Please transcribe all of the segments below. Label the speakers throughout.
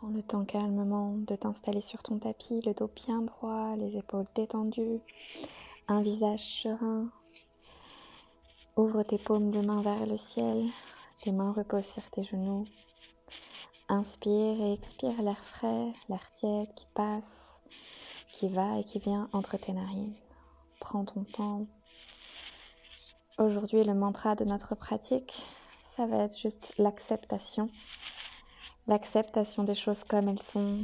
Speaker 1: Prends le temps calmement de t'installer sur ton tapis, le dos bien droit, les épaules détendues, un visage serein. Ouvre tes paumes de main vers le ciel, tes mains reposent sur tes genoux. Inspire et expire l'air frais, l'air tiède qui passe, qui va et qui vient entre tes narines. Prends ton temps. Aujourd'hui, le mantra de notre pratique, ça va être juste l'acceptation. L'acceptation des choses comme elles sont.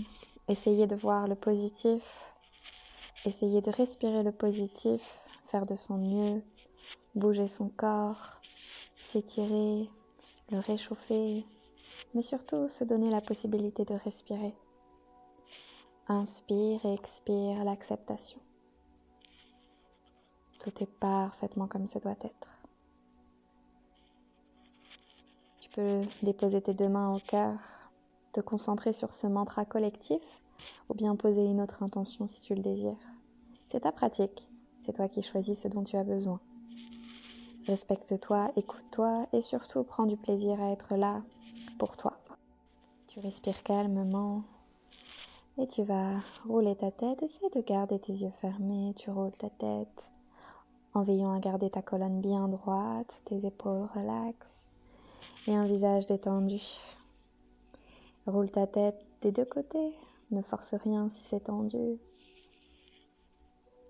Speaker 1: Essayer de voir le positif, essayer de respirer le positif, faire de son mieux, bouger son corps, s'étirer, le réchauffer, mais surtout se donner la possibilité de respirer. Inspire et expire l'acceptation. Tout est parfaitement comme ce doit être. Tu peux déposer tes deux mains au cœur, te concentrer sur ce mantra collectif ou bien poser une autre intention si tu le désires. C'est ta pratique, c'est toi qui choisis ce dont tu as besoin. Respecte-toi, écoute-toi et surtout prends du plaisir à être là pour toi. Tu respires calmement et tu vas rouler ta tête. Essaye de garder tes yeux fermés, tu roules ta tête en veillant à garder ta colonne bien droite, tes épaules relaxes et un visage détendu. Roule ta tête des deux côtés, ne force rien si c'est tendu.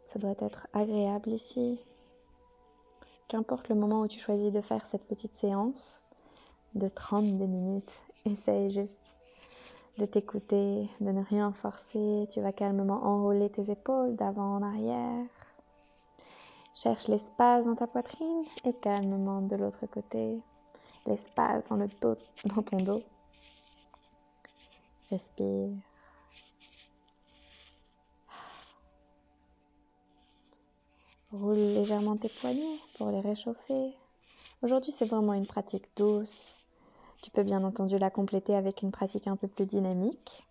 Speaker 1: Ça doit être agréable ici. Qu'importe le moment où tu choisis de faire cette petite séance de 32 minutes, essaye juste de t'écouter, de ne rien forcer. Tu vas calmement enrouler tes épaules d'avant en arrière. Cherche l'espace dans ta poitrine et calmement de l'autre côté, l'espace dans le dos, dans ton dos. Respire. Roule légèrement tes poignets pour les réchauffer. Aujourd'hui, c'est vraiment une pratique douce. Tu peux bien entendu la compléter avec une pratique un peu plus dynamique.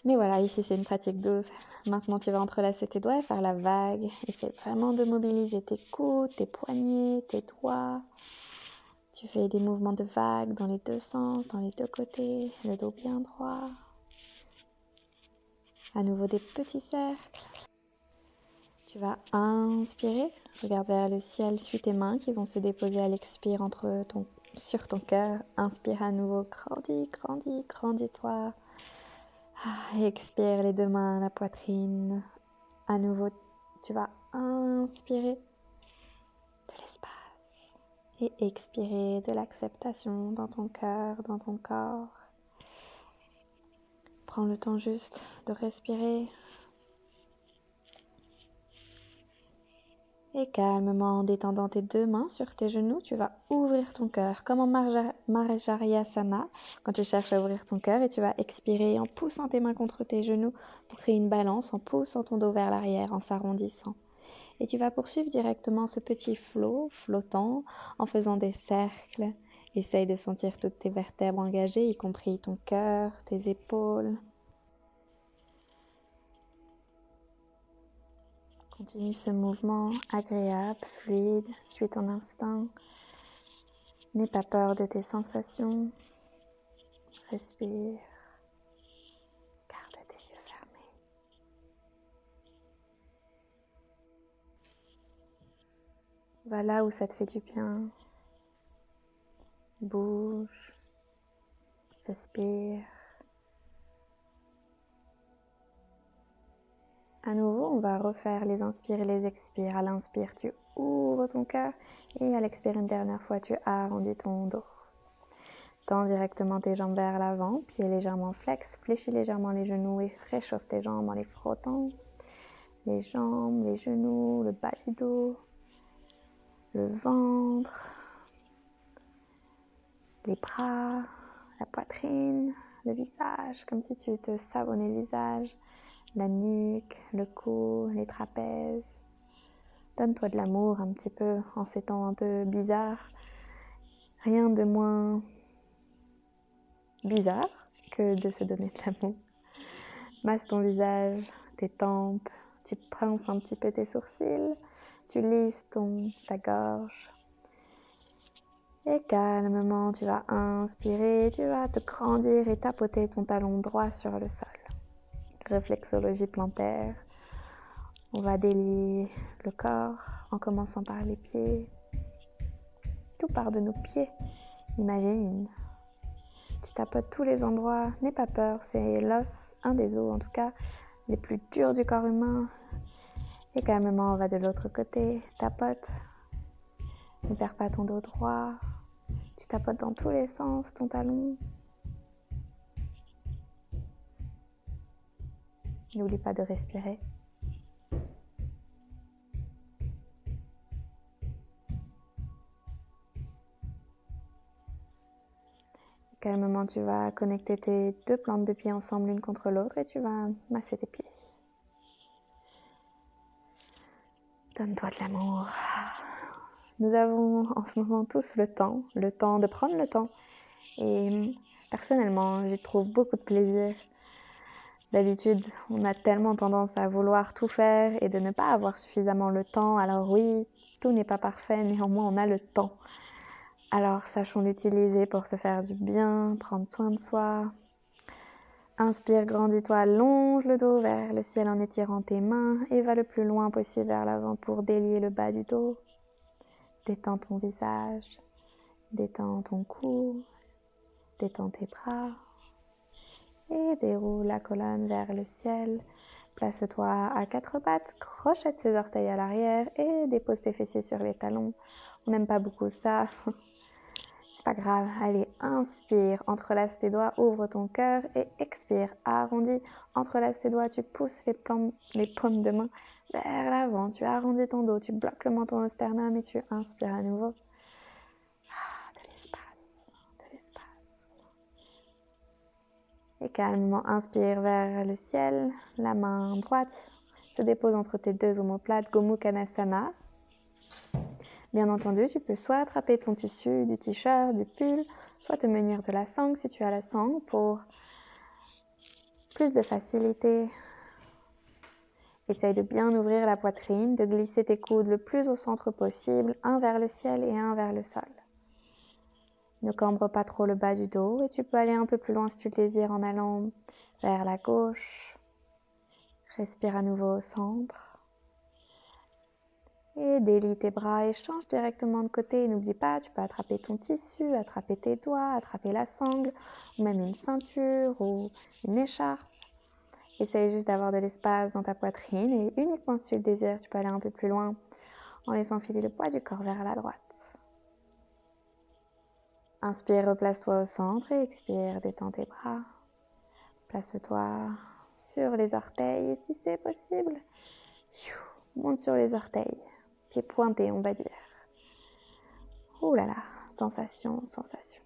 Speaker 1: Mais voilà, ici c'est une pratique douce. Maintenant, tu vas entrelacer tes doigts et faire la vague. Essaie vraiment de mobiliser tes coudes, tes poignets, tes doigts. Tu fais des mouvements de vague dans les deux sens, dans les deux côtés, le dos bien droit. À nouveau des petits cercles. Tu vas inspirer, regarde vers le ciel, suis tes mains qui vont se déposer à l'expire sur ton cœur. Inspire à nouveau, grandis, grandis, grandis-toi. Expire les deux mains à la poitrine. À nouveau, tu vas inspirer de l'espace et expirer de l'acceptation dans ton cœur, dans ton corps. Prends le temps juste de respirer. Et calmement, en détendant tes deux mains sur tes genoux, tu vas ouvrir ton cœur, comme en Marjarayasana, quand tu cherches à ouvrir ton cœur, et tu vas expirer en poussant tes mains contre tes genoux pour créer une balance, en poussant ton dos vers l'arrière, en s'arrondissant. Et tu vas poursuivre directement ce petit flottant, en faisant des cercles. Essaye de sentir toutes tes vertèbres engagées, y compris ton cœur, tes épaules. Continue ce mouvement agréable, fluide, suis ton instinct. N'aie pas peur de tes sensations. Respire. Garde tes yeux fermés. Va là où ça te fait du bien. Bouge. Respire. À nouveau, on va refaire les inspires et les expires. À l'inspire, tu ouvres ton cœur et à l'expire une dernière fois, tu arrondis ton dos. Tends directement tes jambes vers l'avant, pieds légèrement flex, fléchis légèrement les genoux et réchauffe tes jambes en les frottant. Les jambes, les genoux, le bas du dos, le ventre, les bras, la poitrine, le visage, comme si tu te savonnais le visage, la nuque, le cou, les trapèzes. Donne-toi de l'amour un petit peu en ces temps un peu bizarres. Rien de moins bizarre que de se donner de l'amour. Masse ton visage, tes tempes, tu pinces un petit peu tes sourcils, tu lisses ta gorge. Et calmement, tu vas inspirer, tu vas te grandir et tapoter ton talon droit sur le sol. Réflexologie plantaire. On va délier le corps en commençant par les pieds. Tout part de nos pieds. Imagine. Tu tapotes tous les endroits. N'aie pas peur, c'est l'os, un des os en tout cas, les plus durs du corps humain. Et calmement, on va de l'autre côté. Tapote. Ne perds pas ton dos droit. Tu tapotes dans tous les sens ton talon. N'oublie pas de respirer. Calmement, tu vas connecter tes deux plantes de pied ensemble l'une contre l'autre et tu vas masser tes pieds. Donne-toi de l'amour. Nous avons en ce moment tous le temps de prendre le temps. Et personnellement, j'y trouve beaucoup de plaisir. D'habitude, on a tellement tendance à vouloir tout faire et de ne pas avoir suffisamment le temps. Alors oui, tout n'est pas parfait, néanmoins on a le temps. Alors sachons l'utiliser pour se faire du bien, prendre soin de soi. Inspire, grandis-toi, allonge le dos vers le ciel en étirant tes mains et va le plus loin possible vers l'avant pour délier le bas du dos. Détends ton visage, détends ton cou, détends tes bras et déroule la colonne vers le ciel. Place-toi à quatre pattes, crochette ses orteils à l'arrière et dépose tes fessiers sur les talons. On n'aime pas beaucoup ça. C'est pas grave. Allez, inspire, entrelace tes doigts, ouvre ton cœur et expire. Arrondis, entrelace tes doigts, tu pousses les paumes de main vers l'avant. Tu arrondis ton dos, tu bloques le menton au sternum et tu inspires à nouveau. De l'espace, de l'espace. Et calmement, inspire vers le ciel. La main droite se dépose entre tes deux omoplates, Gomu Kanasana. Bien entendu, tu peux soit attraper ton tissu du t-shirt, du pull, soit te munir de la sangle si tu as la sangle pour plus de facilité. Essaye de bien ouvrir la poitrine, de glisser tes coudes le plus au centre possible, un vers le ciel et un vers le sol. Ne cambre pas trop le bas du dos et tu peux aller un peu plus loin si tu le désires en allant vers la gauche. Respire à nouveau au centre. Et délie tes bras et change directement de côté. N'oublie pas, tu peux attraper ton tissu, attraper tes doigts, attraper la sangle, ou même une ceinture ou une écharpe. Essaye juste d'avoir de l'espace dans ta poitrine et uniquement si tu le désires, tu peux aller un peu plus loin en laissant filer le poids du corps vers la droite. Inspire, replace-toi au centre et expire, détends tes bras. Place-toi sur les orteils et si c'est possible, monte sur les orteils. Pieds pointés, on va dire. Ouh là là, sensation, sensation.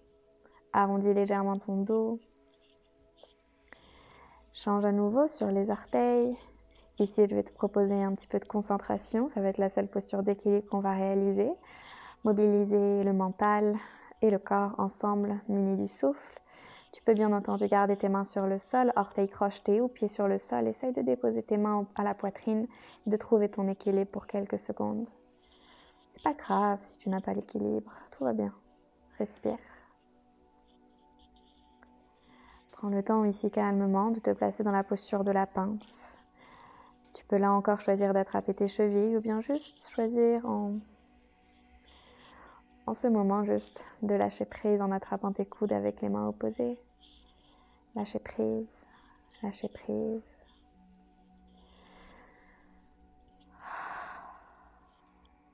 Speaker 1: Arrondis légèrement ton dos. Change à nouveau sur les orteils. Ici, je vais te proposer un petit peu de concentration. Ça va être la seule posture d'équilibre qu'on va réaliser. Mobiliser le mental et le corps ensemble, munis du souffle. Tu peux bien entendu garder tes mains sur le sol, orteils crochetés ou pieds sur le sol. Essaye de déposer tes mains à la poitrine et de trouver ton équilibre pour quelques secondes. C'est pas grave si tu n'as pas l'équilibre, tout va bien. Respire. Prends le temps ici calmement de te placer dans la posture de la pince. Tu peux là encore choisir d'attraper tes chevilles ou bien juste choisir en ce moment juste de lâcher prise en attrapant tes coudes avec les mains opposées. Lâcher prise, lâcher prise.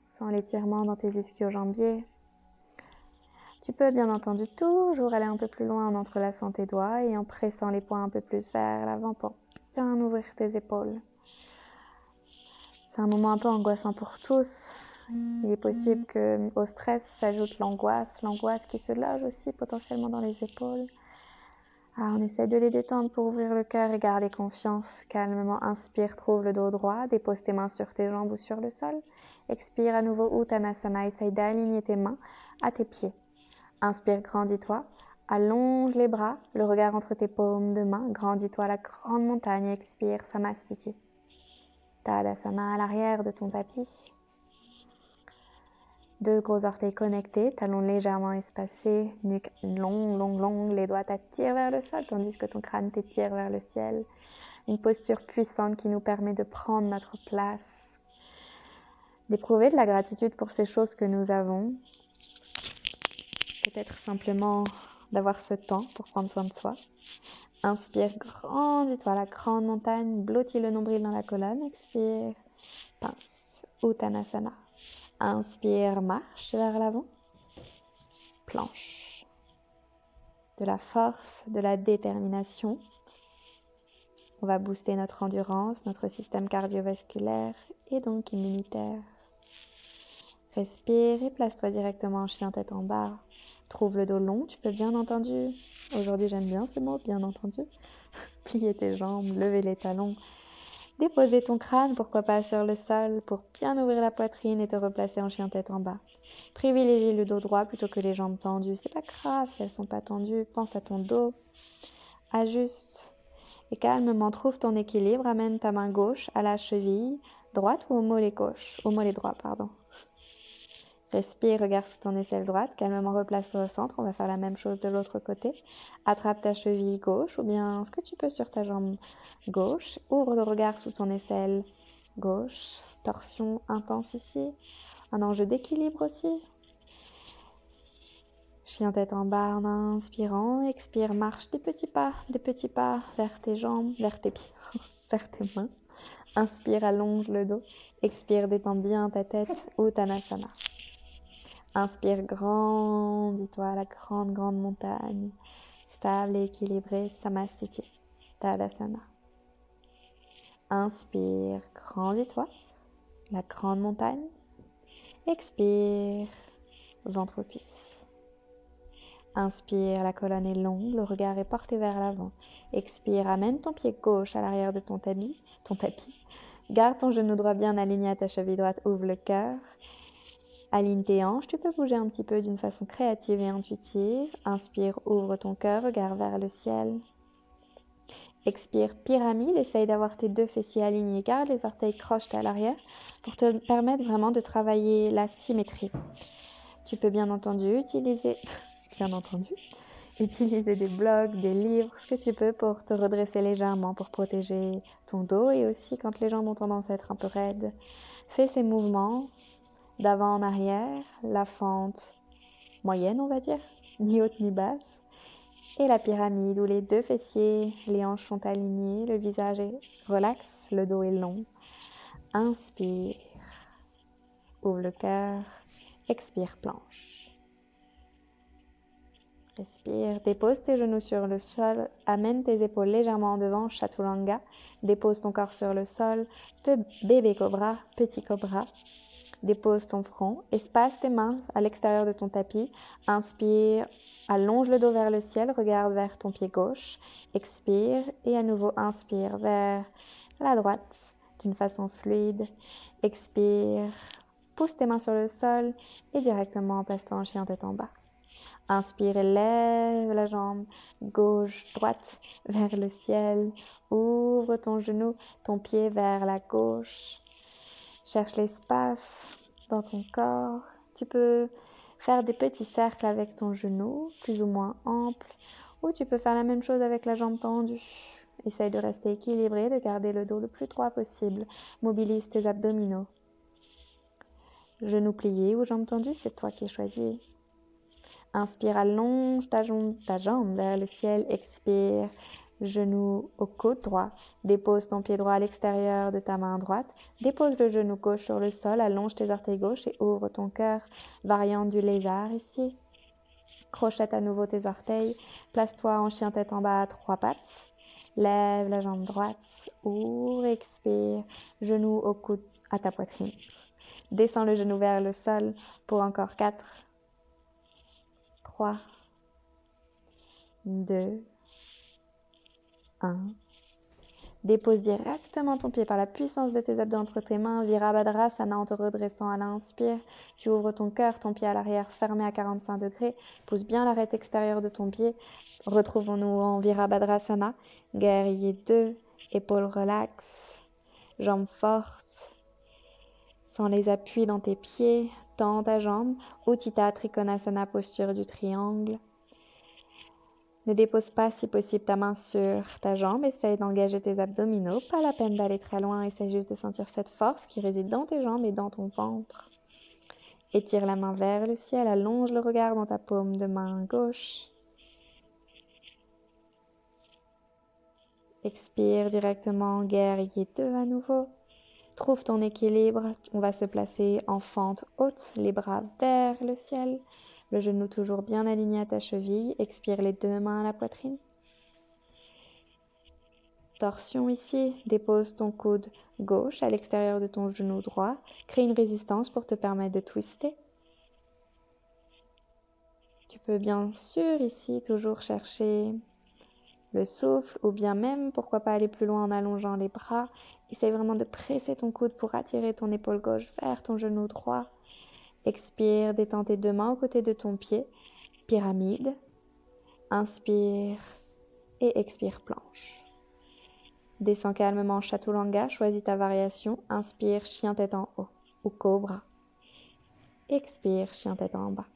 Speaker 1: Sans l'étirement dans tes ischio-jambiers. Tu peux bien entendu toujours aller un peu plus loin en entrelaçant tes doigts et en pressant les poings un peu plus vers l'avant pour bien ouvrir tes épaules. C'est un moment un peu angoissant pour tous. Il est possible qu'au stress s'ajoute l'angoisse qui se loge aussi potentiellement dans les épaules. On essaie de les détendre pour ouvrir le cœur et garder confiance. Calmement, inspire, trouve le dos droit, dépose tes mains sur tes jambes ou sur le sol. Expire à nouveau, Uttanasana, essaye d'aligner tes mains à tes pieds. Inspire, grandis-toi, allonge les bras, le regard entre tes paumes de main, grandis-toi à la grande montagne, expire, Samastiti. Tadasana à l'arrière de ton tapis. 2 gros orteils connectés, talons légèrement espacés, nuque longue, les doigts t'attirent vers le sol tandis que ton crâne t'étire vers le ciel. Une posture puissante qui nous permet de prendre notre place, d'éprouver de la gratitude pour ces choses que nous avons, peut-être simplement d'avoir ce temps pour prendre soin de soi. Inspire, grandis-toi à la grande montagne, blottis le nombril dans la colonne, expire, pince, Uttanasana. Inspire, marche vers l'avant, planche. De la force, de la détermination. On va booster notre endurance, notre système cardiovasculaire et donc immunitaire. Respire et place-toi directement en chien tête en bas. Trouve le dos long, tu peux bien entendu, aujourd'hui j'aime bien ce mot, bien entendu, plier tes jambes, lever les talons, déposer ton crâne, pourquoi pas sur le sol, pour bien ouvrir la poitrine et te replacer en chien tête en bas. Privilégie le dos droit plutôt que les jambes tendues, c'est pas grave si elles sont pas tendues, pense à ton dos, ajuste et calmement trouve ton équilibre, amène ta main gauche à la cheville droite ou au mollet gauche, au mollet droit, pardon. Respire, regarde sous ton aisselle droite, calmement replace-toi au centre, on va faire la même chose de l'autre côté. Attrape ta cheville gauche ou bien ce que tu peux sur ta jambe gauche. Ouvre le regard sous ton aisselle gauche, torsion intense ici, un enjeu d'équilibre aussi. Chien tête en bas en inspirant, expire, marche des petits pas vers tes jambes, vers tes pieds, vers tes mains. Inspire, allonge le dos, expire, détends bien ta tête, Uttanasana. Inspire, grandis-toi à la grande montagne, stable et équilibrée, Samastiti, Tadasana. Inspire, grandis-toi, la grande montagne. Expire, ventre aux cuisses. Inspire, la colonne est longue, le regard est porté vers l'avant. Expire, amène ton pied gauche à l'arrière de ton tapis. Garde ton genou droit bien aligné à ta cheville droite, ouvre le cœur. Aligne tes hanches, tu peux bouger un petit peu d'une façon créative et intuitive. Inspire, ouvre ton cœur, regarde vers le ciel. Expire, pyramide, essaye d'avoir tes 2 fessiers alignés, garde les orteils crochetés à l'arrière pour te permettre vraiment de travailler la symétrie. Tu peux bien entendu utiliser des blocs, des livres, ce que tu peux pour te redresser légèrement, pour protéger ton dos et aussi quand les jambes ont tendance à être un peu raides. Fais ces mouvements d'avant en arrière, la fente moyenne on va dire, ni haute ni basse, et la pyramide où les 2 fessiers, les hanches sont alignées, le visage est relax, le dos est long. Inspire, ouvre le cœur, expire, planche. Respire, dépose tes genoux sur le sol, amène tes épaules légèrement en devant, Chaturanga, dépose ton corps sur le sol, bébé cobra, petit cobra. Dépose ton front, espace tes mains à l'extérieur de ton tapis. Inspire, allonge le dos vers le ciel, regarde vers ton pied gauche. Expire et à nouveau inspire vers la droite d'une façon fluide. Expire, pousse tes mains sur le sol et directement place-toi en chien tête en bas. Inspire et lève la jambe gauche-droite vers le ciel. Ouvre ton genou, ton pied vers la gauche. Cherche l'espace dans ton corps. Tu peux faire des petits cercles avec ton genou, plus ou moins ample, ou tu peux faire la même chose avec la jambe tendue. Essaye de rester équilibré, de garder le dos le plus droit possible. Mobilise tes abdominaux. Genou plié ou jambe tendue, c'est toi qui choisis. Inspire, allonge ta jambe vers le ciel. Expire, genou au côte droit. Dépose ton pied droit à l'extérieur de ta main droite. Dépose le genou gauche sur le sol. Allonge tes orteils gauche et ouvre ton cœur. Variante du lézard ici. Crochette à nouveau tes orteils. Place-toi en chien tête en bas à 3 pattes. Lève la jambe droite. Ouvre, expire. Genou au coude à ta poitrine. Descends le genou vers le sol pour encore 4, 3, 2, 1. Dépose directement ton pied par la puissance de tes abdos entre tes mains. Virabhadrasana en te redressant à l'inspire. Tu ouvres ton cœur, ton pied à l'arrière fermé à 45 degrés. Pousse bien l'arête extérieure de ton pied. Retrouvons-nous en Virabhadrasana. Guerrier 2, épaules relax, jambes fortes. Sens les appuis dans tes pieds, tends ta jambe, Utthita Trikonasana, posture du triangle. Ne dépose pas si possible ta main sur ta jambe, essaye d'engager tes abdominaux, pas la peine d'aller très loin, essaye juste de sentir cette force qui réside dans tes jambes et dans ton ventre. Étire la main vers le ciel, allonge le regard dans ta paume de main gauche. Expire directement, guerrier 2 à nouveau. Trouve ton équilibre, on va se placer en fente haute, les bras vers le ciel, le genou toujours bien aligné à ta cheville, expire les 2 mains à la poitrine. Torsion ici, dépose ton coude gauche à l'extérieur de ton genou droit, crée une résistance pour te permettre de twister. Tu peux bien sûr ici toujours chercher le souffle ou bien même, pourquoi pas aller plus loin en allongeant les bras. Essaye vraiment de presser ton coude pour attirer ton épaule gauche vers ton genou droit. Expire, détends tes 2 mains aux côtés de ton pied. Pyramide. Inspire et expire planche. Descends calmement Chaturanga, choisis ta variation. Inspire, chien tête en haut ou cobra. Expire, chien tête en bas.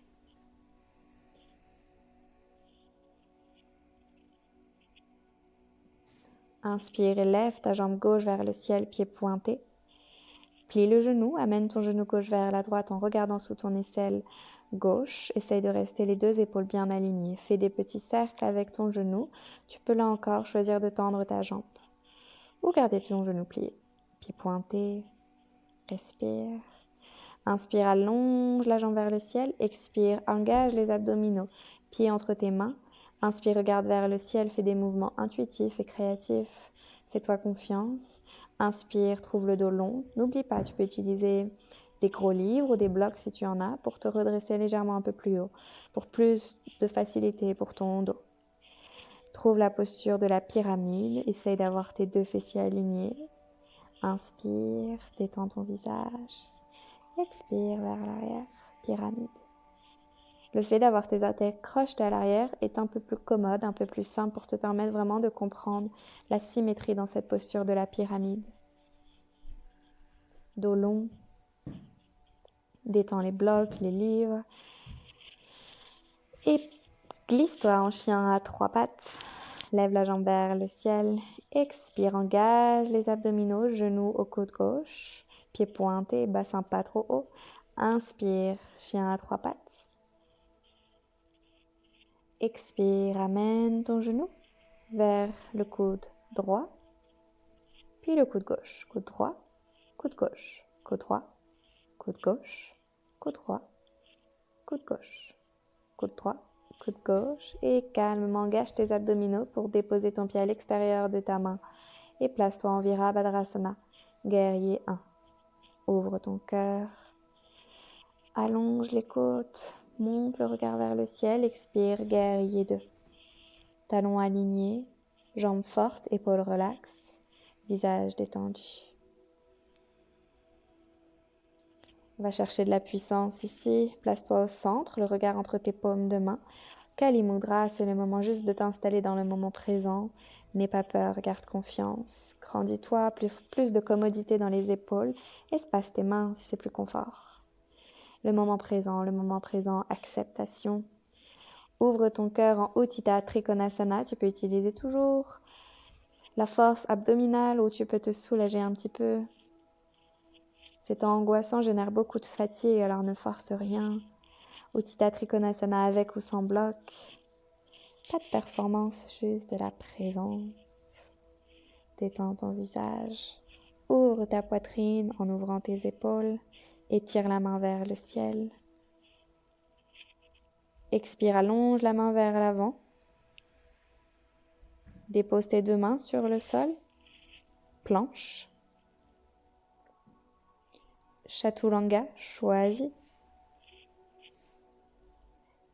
Speaker 1: Inspire et lève ta jambe gauche vers le ciel, pied pointé. Plie le genou, amène ton genou gauche vers la droite en regardant sous ton aisselle gauche. Essaye de rester les 2 épaules bien alignées. Fais des petits cercles avec ton genou. Tu peux là encore choisir de tendre ta jambe ou garder ton genou plié. Pied pointé, respire. Inspire, allonge la jambe vers le ciel. Expire, engage les abdominaux. Pieds entre tes mains. Inspire, regarde vers le ciel, fais des mouvements intuitifs et créatifs. Fais-toi confiance. Inspire, trouve le dos long. N'oublie pas, tu peux utiliser des gros livres ou des blocs si tu en as pour te redresser légèrement un peu plus haut, pour plus de facilité pour ton dos. Trouve la posture de la pyramide. Essaye d'avoir tes 2 fessiers alignés. Inspire, détends ton visage. Expire vers l'arrière, pyramide. Le fait d'avoir tes orteils crochetés à l'arrière est un peu plus commode, un peu plus simple pour te permettre vraiment de comprendre la symétrie dans cette posture de la pyramide. Dos long, détends les blocs, les livres. Et glisse-toi en chien à 3 pattes. Lève la jambe vers le ciel. Expire, engage les abdominaux, genoux au coude gauche. Pieds pointés, bassin pas trop haut. Inspire, chien à 3 pattes. Expire, amène ton genou vers le coude droit, puis le coude gauche. Coude droit, coude gauche, coude droit, coude gauche, coude droit, coude gauche, coude droit, coude gauche. Et calmement, engage tes abdominaux pour déposer ton pied à l'extérieur de ta main. Et place-toi en Virabhadrasana, guerrier 1. Ouvre ton cœur, allonge les côtes, monte le regard vers le ciel, expire, guerrier 2. Talons alignés, jambes fortes, épaules relaxes, visage détendu. On va chercher de la puissance ici. Place-toi au centre, le regard entre tes paumes de main. Kali Mudra, c'est le moment juste de t'installer dans le moment présent. N'aie pas peur, garde confiance. Grandis-toi, plus de commodité dans les épaules. Espace tes mains si c'est plus confort. Le moment présent, acceptation. Ouvre ton cœur en Utthita Trikonasana. Tu peux utiliser toujours la force abdominale ou tu peux te soulager un petit peu. Ces temps angoissants génèrent beaucoup de fatigue, alors ne force rien. Utthita Trikonasana avec ou sans bloc. Pas de performance, juste de la présence. Détends ton visage. Ouvre ta poitrine en ouvrant tes épaules. Étire la main vers le ciel. Expire, allonge la main vers l'avant. Dépose tes 2 mains sur le sol. Planche. Chaturanga, choisis.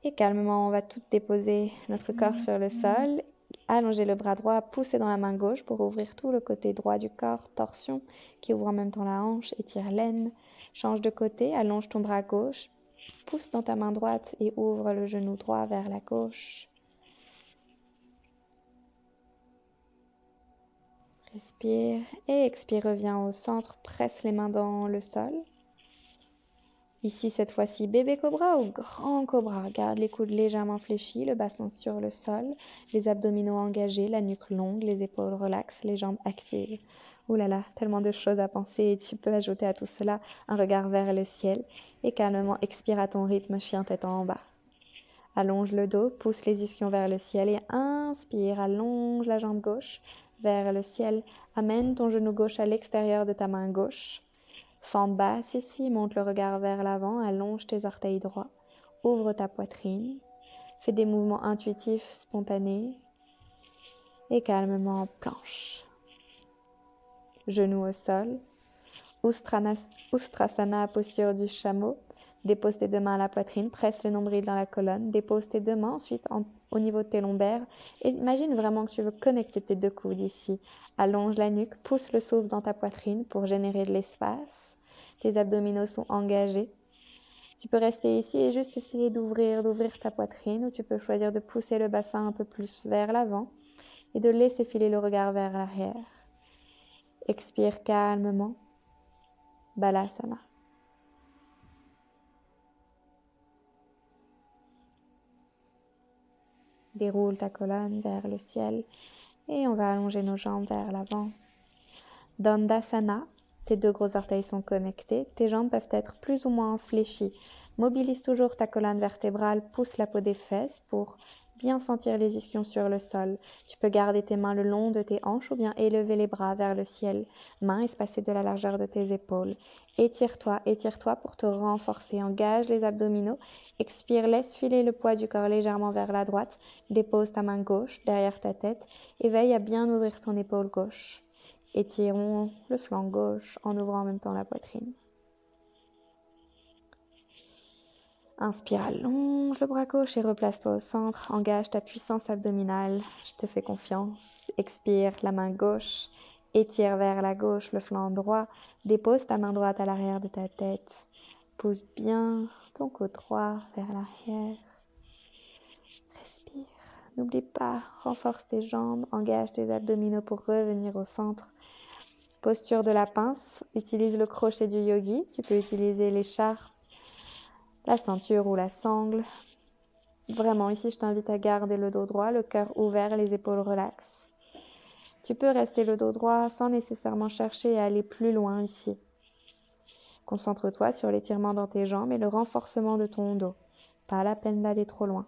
Speaker 1: Et calmement, on va tout déposer notre corps sur le sol. Allonger le bras droit, pousser dans la main gauche pour ouvrir tout le côté droit du corps. Torsion qui ouvre en même temps la hanche. Étire l'aine. Change de côté, allonge ton bras gauche. Pousse dans ta main droite et ouvre le genou droit vers la gauche. Respire et expire, reviens au centre, presse les mains dans le sol. Ici, cette fois-ci, bébé cobra ou grand cobra. Garde les coudes légèrement fléchis, le bassin sur le sol, les abdominaux engagés, la nuque longue, les épaules relaxes, les jambes actives. Ouh là là, tellement de choses à penser et tu peux ajouter à tout cela un regard vers le ciel et calmement expire à ton rythme, chien tête en bas. Allonge le dos, pousse les ischions vers le ciel et inspire, allonge la jambe gauche vers le ciel. Amène ton genou gauche à l'extérieur de ta main gauche. Fente basse ici, monte le regard vers l'avant, allonge tes orteils droits, ouvre ta poitrine, fais des mouvements intuitifs, spontanés et calmement planche. Genoux au sol, Ustrasana, posture du chameau, dépose tes deux mains à la poitrine, presse le nombril dans la colonne, dépose tes deux mains ensuite au niveau de tes lombaires et imagine vraiment que tu veux connecter tes deux coudes ici. Allonge la nuque, pousse le souffle dans ta poitrine pour générer de l'espace. Tes abdominaux sont engagés. Tu peux rester ici et juste essayer d'ouvrir ta poitrine ou tu peux choisir de pousser le bassin un peu plus vers l'avant et de laisser filer le regard vers l'arrière. Expire calmement. Balasana. Déroule ta colonne vers le ciel et on va allonger nos jambes vers l'avant. Dandasana, tes deux gros orteils sont connectés, tes jambes peuvent être plus ou moins fléchies. Mobilise toujours ta colonne vertébrale, pousse la peau des fesses pour bien sentir les ischions sur le sol. Tu peux garder tes mains le long de tes hanches ou bien élever les bras vers le ciel, mains espacées de la largeur de tes épaules. Étire-toi pour te renforcer. Engage les abdominaux. Expire, laisse filer le poids du corps légèrement vers la droite. Dépose ta main gauche derrière ta tête et veille à bien ouvrir ton épaule gauche. Étirons le flanc gauche en ouvrant en même temps la poitrine. Inspire, allonge le bras gauche et replace-toi au centre. Engage ta puissance abdominale. Je te fais confiance. Expire, la main gauche. Étire vers la gauche le flanc droit. Dépose ta main droite à l'arrière de ta tête. Pousse bien ton coude droit vers l'arrière. Respire. N'oublie pas, renforce tes jambes. Engage tes abdominaux pour revenir au centre. Posture de la pince, utilise le crochet du yogi, tu peux utiliser l'écharpe, la ceinture ou la sangle. Vraiment, ici je t'invite à garder le dos droit, le cœur ouvert, les épaules relaxes. Tu peux rester le dos droit sans nécessairement chercher à aller plus loin ici. Concentre-toi sur l'étirement dans tes jambes et le renforcement de ton dos. Pas la peine d'aller trop loin.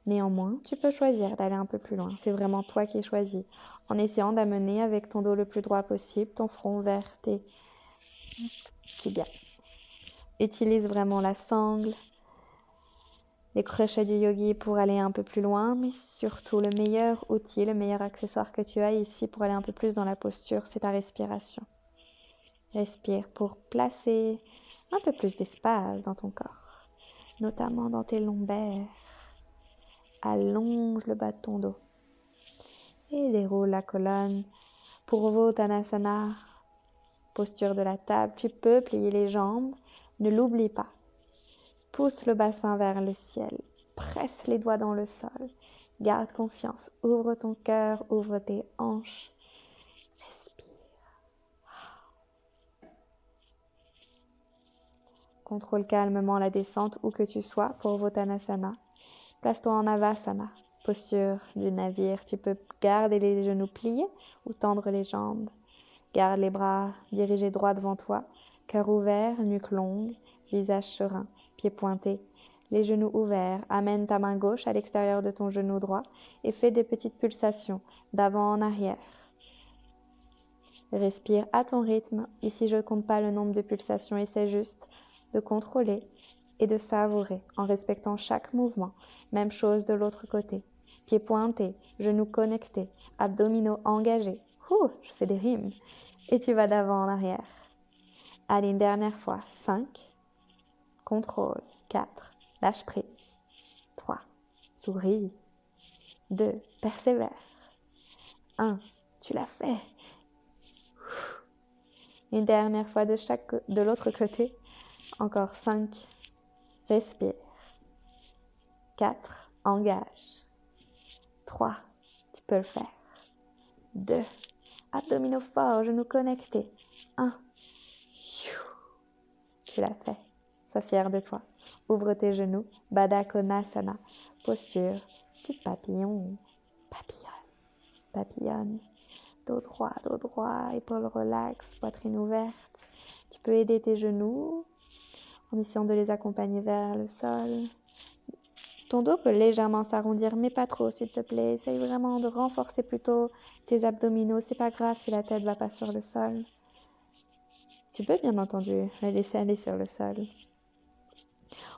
Speaker 1: Néanmoins, tu peux choisir d'aller un peu plus loin. C'est vraiment toi qui choisis. En essayant d'amener avec ton dos le plus droit possible, ton front vers tes tibias. Utilise vraiment la sangle, les crochets du yogi pour aller un peu plus loin, mais surtout le meilleur outil, le meilleur accessoire que tu as ici pour aller un peu plus dans la posture, c'est ta respiration. Respire pour placer un peu plus d'espace dans ton corps, notamment dans tes lombaires. Allonge le bas de ton dos et déroule la colonne. Purvottanasana, posture de la table. Tu peux plier les jambes, ne l'oublie pas. Pousse le bassin vers le ciel, presse les doigts dans le sol. Garde confiance, ouvre ton cœur, ouvre tes hanches. Respire. Contrôle calmement la descente où que tu sois pour Purvottanasana. Place-toi en Avasana, posture du navire. Tu peux garder les genoux pliés ou tendre les jambes. Garde les bras dirigés droit devant toi, cœur ouvert, nuque longue, visage serein, pieds pointés, les genoux ouverts. Amène ta main gauche à l'extérieur de ton genou droit et fais des petites pulsations d'avant en arrière. Respire à ton rythme. Ici, je ne compte pas le nombre de pulsations, essaie juste de contrôler et de savourer en respectant chaque mouvement. Même chose de l'autre côté. Pieds pointés, genoux connectés, abdominaux engagés. Je fais des rimes. Et tu vas d'avant en arrière. Allez, une dernière fois. 5. Contrôle. 4. Lâche prise. 3. Souris. 2. Persévère. 1. Tu l'as fait. Une dernière fois de l'autre côté. Encore 5. Respire. 4. Engage. 3. Tu peux le faire. 2. Abdominaux forts, genoux connectés. 1. Tu l'as fait. Sois fier de toi. Ouvre tes genoux. Baddha Konasana. Posture du papillon. Papillonne. Papillonne. Dos droit, épaules relax, poitrine ouverte. Tu peux aider tes genoux en essayant de les accompagner vers le sol. Ton dos peut légèrement s'arrondir, mais pas trop, s'il te plaît. Essaye vraiment de renforcer plutôt tes abdominaux. C'est pas grave si la tête va pas sur le sol. Tu peux bien entendu la laisser aller sur le sol.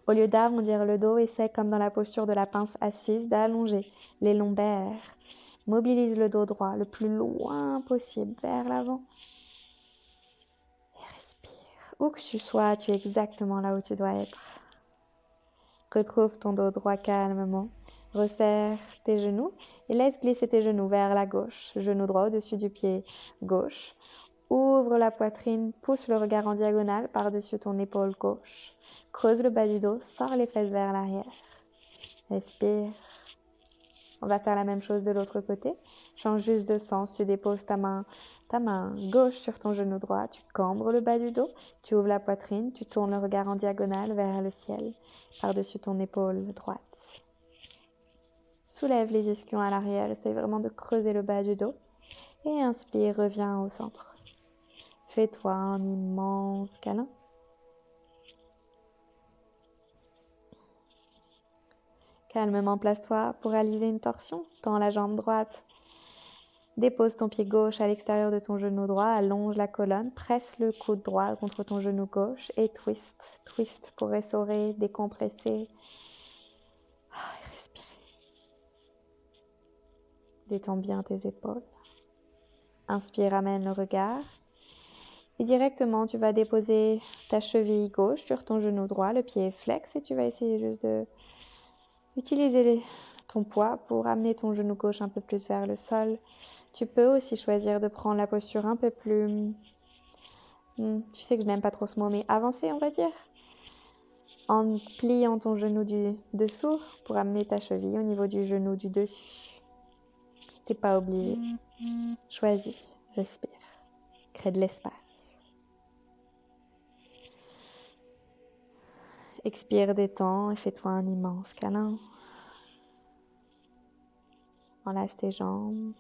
Speaker 1: Au lieu d'arrondir le dos, essaie comme dans la posture de la pince assise d'allonger les lombaires. Mobilise le dos droit le plus loin possible vers l'avant. Et respire. Où que tu sois, tu es exactement là où tu dois être. Retrouve ton dos droit calmement. Resserre tes genoux et laisse glisser tes genoux vers la gauche. Genou droit au-dessus du pied gauche. Ouvre la poitrine, pousse le regard en diagonale par-dessus ton épaule gauche. Creuse le bas du dos, sors les fesses vers l'arrière. Respire. On va faire la même chose de l'autre côté. Change juste de sens. Tu déposes ta main gauche sur ton genou droit. Tu cambres le bas du dos. Tu ouvres la poitrine. Tu tournes le regard en diagonale vers le ciel, par-dessus ton épaule droite. Soulève les ischions à l'arrière. Essaye vraiment de creuser le bas du dos. Et inspire, reviens au centre. Fais-toi un immense câlin. Calmement, place-toi pour réaliser une torsion. Tends la jambe droite. Dépose ton pied gauche à l'extérieur de ton genou droit. Allonge la colonne. Presse le coude droit contre ton genou gauche. Et twist. Twist pour essorer, décompresser. Et respirer. Détends bien tes épaules. Inspire, amène le regard. Et directement, tu vas déposer ta cheville gauche sur ton genou droit. Le pied est flex et tu vas essayer juste de utiliser ton poids pour amener ton genou gauche un peu plus vers le sol. Tu peux aussi choisir de prendre la posture un peu plus... tu sais que je n'aime pas trop ce mot, mais avancée, on va dire. En pliant ton genou du dessous pour amener ta cheville au niveau du genou du dessus. T'es pas obligé. Choisis, respire. Crée de l'espace. Expire, détends et fais-toi un immense câlin. Enlace tes jambes,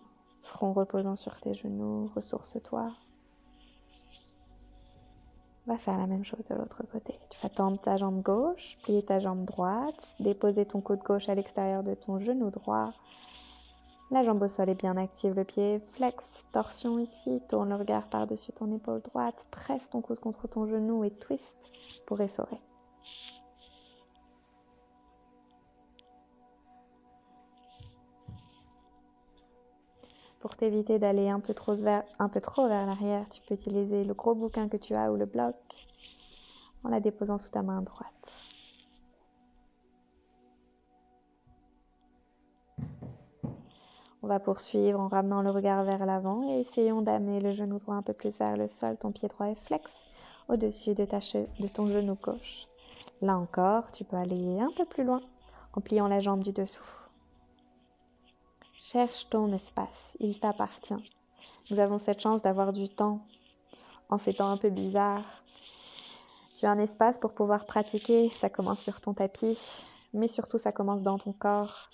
Speaker 1: front reposant sur tes genoux, ressource-toi. On va faire la même chose de l'autre côté. Tu vas tendre ta jambe gauche, plier ta jambe droite, déposer ton coude gauche à l'extérieur de ton genou droit. La jambe au sol est bien active, le pied flex, torsion ici, tourne le regard par-dessus ton épaule droite, presse ton coude contre ton genou et twist pour essorer. Pour t'éviter d'aller un peu trop vers l'arrière, tu peux utiliser le gros bouquin que tu as ou le bloc en la déposant sous ta main droite. On va poursuivre en ramenant le regard vers l'avant et essayons d'amener le genou droit un peu plus vers le sol. Ton pied droit est flex au-dessus de ton genou gauche. Là encore, tu peux aller un peu plus loin en pliant la jambe du dessous. Cherche ton espace, il t'appartient. Nous avons cette chance d'avoir du temps en ces temps un peu bizarres. Tu as un espace pour pouvoir pratiquer, ça commence sur ton tapis, mais surtout ça commence dans ton corps.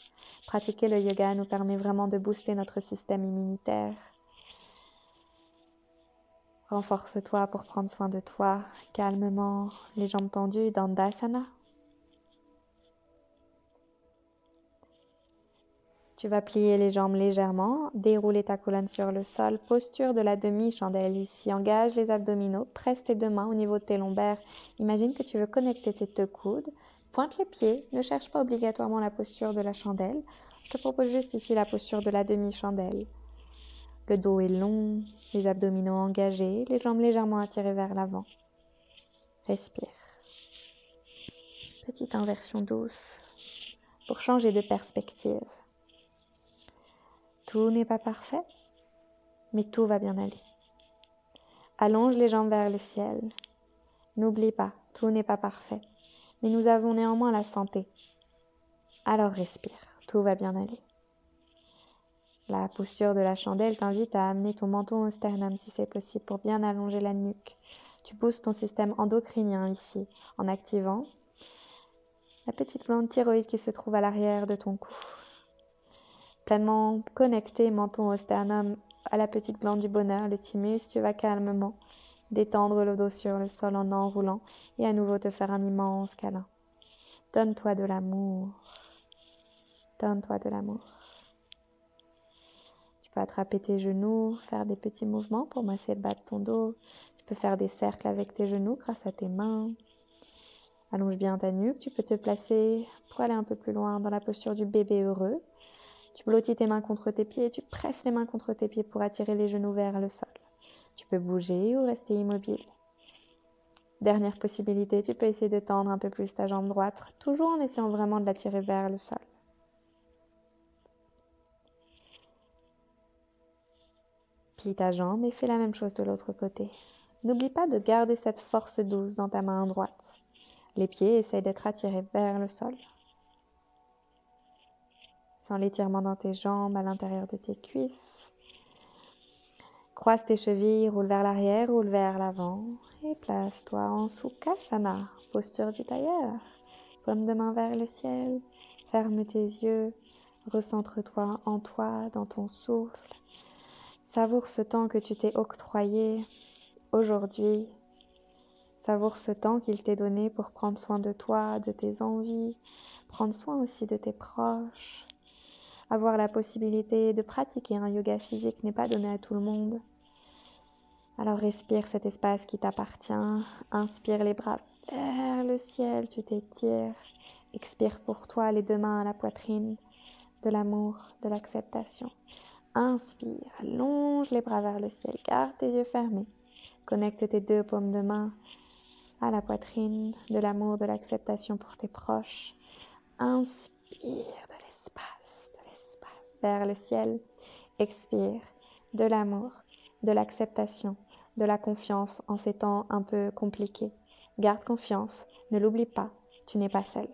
Speaker 1: Pratiquer le yoga nous permet vraiment de booster notre système immunitaire. Renforce-toi pour prendre soin de toi, calmement, les jambes tendues, Dandasana. Tu vas plier les jambes légèrement, dérouler ta colonne sur le sol, posture de la demi-chandelle ici. Engage les abdominaux, presse tes deux mains au niveau de tes lombaires. Imagine que tu veux connecter tes deux coudes. Pointe les pieds, ne cherche pas obligatoirement la posture de la chandelle. Je te propose juste ici la posture de la demi-chandelle. Le dos est long, les abdominaux engagés, les jambes légèrement attirées vers l'avant. Respire. Petite inversion douce pour changer de perspective. Tout n'est pas parfait, mais tout va bien aller. Allonge les jambes vers le ciel. N'oublie pas, tout n'est pas parfait, mais nous avons néanmoins la santé. Alors respire, tout va bien aller. La posture de la chandelle t'invite à amener ton menton au sternum si c'est possible pour bien allonger la nuque. Tu boostes ton système endocrinien ici en activant la petite glande thyroïde qui se trouve à l'arrière de ton cou. Pleinement connecté menton au sternum à la petite glande du bonheur, le thymus, tu vas calmement détendre le dos sur le sol en enroulant et à nouveau te faire un immense câlin. Donne-toi de l'amour. Donne-toi de l'amour. Tu peux attraper tes genoux, faire des petits mouvements pour masser le bas de ton dos. Tu peux faire des cercles avec tes genoux grâce à tes mains. Allonge bien ta nuque. Tu peux te placer pour aller un peu plus loin dans la posture du bébé heureux. Tu blottis tes mains contre tes pieds et tu presses les mains contre tes pieds pour attirer les genoux vers le sol. Tu peux bouger ou rester immobile. Dernière possibilité, tu peux essayer de tendre un peu plus ta jambe droite, toujours en essayant vraiment de la tirer vers le sol. Plie ta jambe et fais la même chose de l'autre côté. N'oublie pas de garder cette force douce dans ta main droite. Les pieds essayent d'être attirés vers le sol. Sens l'étirement dans tes jambes, à l'intérieur de tes cuisses. Croise tes chevilles, roule vers l'arrière, roule vers l'avant. Et place-toi en Sukhasana, posture du tailleur. Paume de main vers le ciel. Ferme tes yeux. Recentre-toi en toi, dans ton souffle. Savoure ce temps que tu t'es octroyé aujourd'hui. Savoure ce temps qu'il t'est donné pour prendre soin de toi, de tes envies, prendre soin aussi de tes proches. Avoir la possibilité de pratiquer un yoga physique n'est pas donné à tout le monde. Alors respire cet espace qui t'appartient. Inspire les bras vers le ciel, tu t'étires. Expire pour toi les deux mains à la poitrine, de l'amour, de l'acceptation. Inspire, allonge les bras vers le ciel, garde tes yeux fermés. Connecte tes deux paumes de main à la poitrine, de l'amour, de l'acceptation pour tes proches. Inspire de l'espace vers le ciel. Expire de l'amour, de l'acceptation, de la confiance en ces temps un peu compliqués. Garde confiance, ne l'oublie pas, tu n'es pas seul.